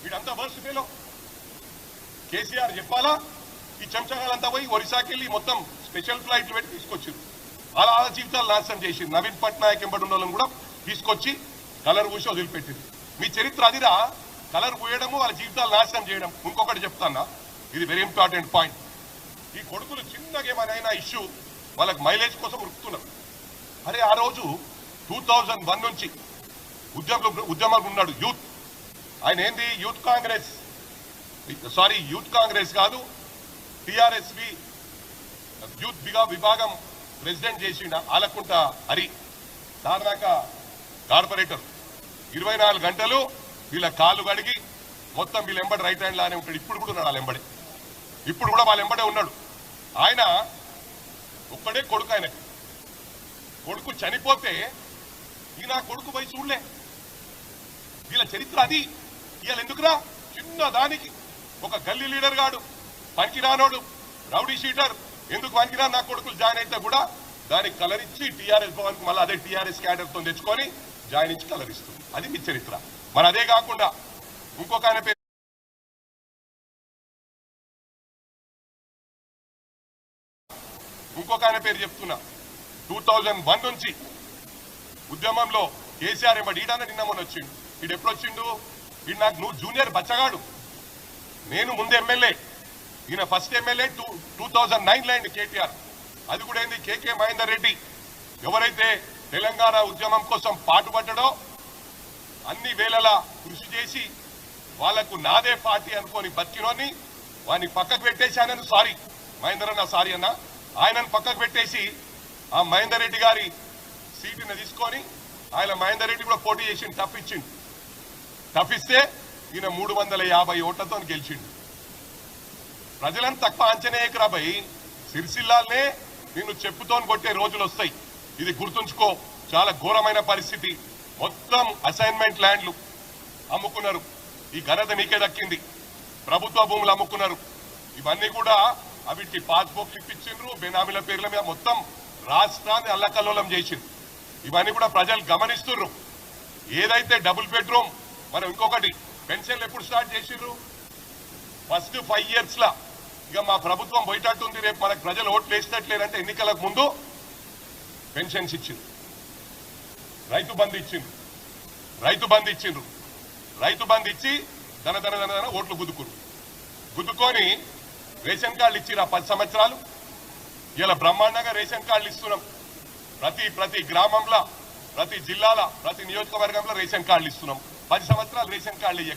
వీడంతా worst fellow. KCR చెప్పాలా? ఈ చెంచగాలంతా పోయి ఒరిస్సాకి వెళ్ళి మొత్తం స్పెషల్ ఫ్లైట్లు పెట్టి తీసుకొచ్చారు. అలా జీవితాలు నాశనం చేసింది. నవీన్ పట్నాయక్ ఎంబడి ఉన్న వాళ్ళని కూడా తీసుకొచ్చి కలర్ పూసి వదిలిపెట్టింది. మీ చరిత్ర అదిరా, కలర్ పూయడము, వాళ్ళ జీవితాలు నాశనం చేయడం. ఇంకొకటి చెప్తానా, ఇది వెరీ ఇంపార్టెంట్ పాయింట్. ఈ కొడుకులు చిన్నగా ఏమైనా ఇష్యూ వాళ్ళకి మైలేజ్ కోసం ఉరుకుతున్నారు. అరే ఆ రోజు 2001 నుంచి ఉద్యమాలు ఉన్నాడు యూత్. ఆయన ఏంది యూత్ కాంగ్రెస్ కాదు, టిఆర్ఎస్వి యూత్ విభాగం ప్రెసిడెంట్ చేసిండ ఆలకుంట హరి. దాదాక కార్పొరేటర్ 24 గంటలు వీళ్ళ కాళ్ళు కడిగి మొత్తం వీళ్ళ ఎంబడి రైట్ హ్యాండ్ లానే ఉంటాడు. ఇప్పుడు కూడా ఉన్నాడు వాళ్ళ ఎంబడి, ఇప్పుడు కూడా వాళ్ళ ఎంబడే ఉన్నాడు. ఆయన ఒక్కడే కొడుకు. ఆయన కొడుకు చనిపోతే ఈయన కొడుకు పోయి చూడలే. వీళ్ళ చరిత్ర అది. ఇవాళ ఎందుకురా చిన్న దానికి ఒక గల్లీ లీడర్ గాడు పనికిరానోడు రౌడీ షీటర్ ఎందుకు పనికిరా నా కొడుకులు జాయిన్ అయితే కూడా దానికి కలర్ ఇచ్చి టీఆర్ఎస్ భవన్కి మళ్ళీ అదే టీఆర్ఎస్ క్యాడర్తో తెచ్చుకొని జాయిన్ ఇచ్చి కలర్ ఇస్తుంది. అది మీ చరిత్ర. మరి అదే కాకుండా ఇంకొక ఆయన పేరు చెప్తున్నా. 2001 నుంచి ఉద్యమంలో కేసీఆర్ ఎంబడి ఈడాన నిన్న మొన్న వచ్చిండు. వీడు ఎప్పుడు వచ్చిండు? వీడు నాకు నువ్వు జూనియర్ బచ్చగాడు, నేను ముందు ఎమ్మెల్యే, ఈయన ఫస్ట్ ఎమ్మెల్యే 2009 అయింది కేటీఆర్. అది కూడా ఏంది కేకే మహేందర్ రెడ్డి ఎవరైతే తెలంగాణ ఉద్యమం కోసం పాటుపడ్డాడో అన్ని వేళలా కృషి చేసి వాళ్లకు నాదే పార్టీ అనుకొని బతికినోని వాడిని పక్కకు పెట్టేశానని సారీ మహేందర్ అన్న, సారీ అన్న, ఆయనను పక్కకు పెట్టేసి ఆ మహేందర్ రెడ్డి గారి సీటుని తీసుకొని ఆయన మహేందర్ రెడ్డి కూడా పోటీ చేసి తప్పిస్తే ఈయన 350 ఓట్లతో గెలిచిండు. ప్రజలను తక్కువ అంచనేయకు రాబోయి సిరిసిల్లాలనే నిన్ను చెప్పుతో కొట్టే రోజులు వస్తాయి. ఇది గుర్తుంచుకో. చాలా ఘోరమైన పరిస్థితి. మొత్తం అసైన్మెంట్ ల్యాండ్లు అమ్ముకున్నారు. ఈ ఘనత నీకే దక్కింది. ప్రభుత్వ భూములు అమ్ముకున్నారు. ఇవన్నీ కూడా అవిటి పాస్బుక్ ఇప్పించిండ్రు, బెనామీల పేర్ల మీద మొత్తం రాష్ట్రాన్ని అల్లకల్లోలం చేసిండ్రు. ఇవన్నీ కూడా ప్రజలు గమనిస్తున్నారు. ఏదైతే డబుల్ బెడ్రూమ్, మనం ఇంకొకటి పెన్షన్లు ఎప్పుడు స్టార్ట్ చేసిండ్రు? ఫస్ట్ 5 years లా ఇక మా ప్రభుత్వం పోయేటట్టుంది, రేపు మనకు ప్రజలు ఓట్లు వేసేటట్లేదంటే ఎన్నికలకు ముందు పెన్షన్స్ ఇచ్చిండ్రు, రైతు బంధు ఇచ్చిండ్రు. రైతు బంధు ఇచ్చి ధన ఓట్లు గుద్దుకొని రేషన్ కార్డులు ఇచ్చిరా 10 సంవత్సరాలు. ఇలా బ్రహ్మాండంగా రేషన్ కార్డులు ఇస్తున్నాం. ప్రతి గ్రామంలో, ప్రతి జిల్లాలో, ప్రతి నియోజకవర్గంలో రేషన్ కార్డులు ఇస్తున్నాం. 10 సంవత్సరాలు రేషన్ కార్డులు ఇయ్యక